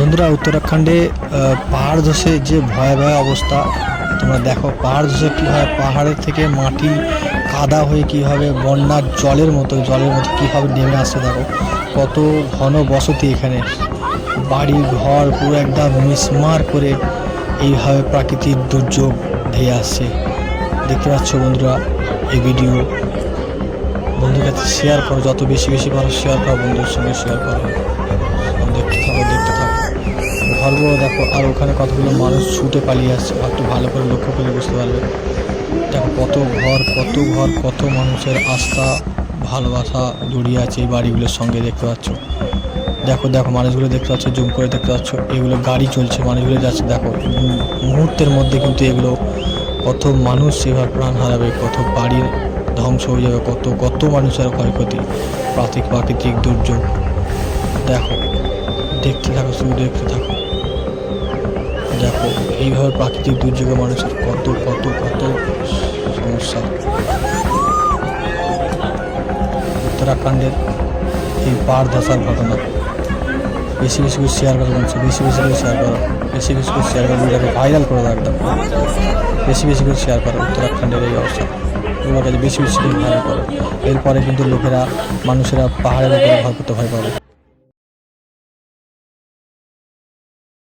বন্ধুরা, উত্তরাখণ্ডে পাহাড় ধসে যে ভয়াবহ অবস্থা তোমরা দেখো। পাহাড় ধসে কীভাবে পাহাড়ের থেকে মাটি কাদা হয়ে কীভাবে বন্যার জলের মতো কীভাবে নেমে আসছে। দেখো কত ঘন বসতি এখানে, বাড়ি ঘর পুরো একদম মিসমার করে এইভাবে প্রাকৃতিক দুর্যোগ ধেয়ে আসছে। দেখতে পাচ্ছ বন্ধুরা, এই ভিডিও বন্ধুর কাছে শেয়ার করো, যত বেশি পারো শেয়ার করো, বন্ধুর সঙ্গে শেয়ার করো। দেখতে থাকো ঘরগুলো দেখো, আর ওখানে কতগুলো মানুষ ছুটে পালিয়ে আসছে। একটু ভালো করে লক্ষ্য করে বুঝতে পারবে। দেখো কত ঘর কত মানুষের আস্থা ভালোবাসা জড়িয়ে আছে এই বাড়িগুলোর সঙ্গে। দেখতে পাচ্ছ, দেখো মানুষগুলো দেখতে পাচ্ছ, জুম করে দেখতে পাচ্ছ। এগুলো গাড়ি চলছে, মানুষগুলো যাচ্ছে। দেখো মুহূর্তের মধ্যে কিন্তু এগুলো কত মানুষ সেভাবে প্রাণ হারাবে, কত বাড়ির ধ্বংস হয়ে যাবে, কত মানুষের ক্ষয়ক্ষতি, প্রাকৃতিক দুর্যোগ। দেখো দেখতে থাকো, শুধু দেখতে থাকো। দেখো এইভাবে প্রাকৃতিক দুর্যোগে মানুষের কত সমস্যা। উত্তরাখণ্ডের এই পাহাড় ধসার ঘটনা বেশি করে শেয়ার করো, বেশি করে শেয়ার করো, ভিডিওটাকে ভাইরাল করে দাও একদম। বেশি করে শেয়ার করো উত্তরাখণ্ডের এই অবস্থা, এগুলোর কাছে বেশি করে ভাইরাল করো। এরপরে কিন্তু মানুষেরা পাহাড়ের উপরে ঘর করতে ভয় পাবে।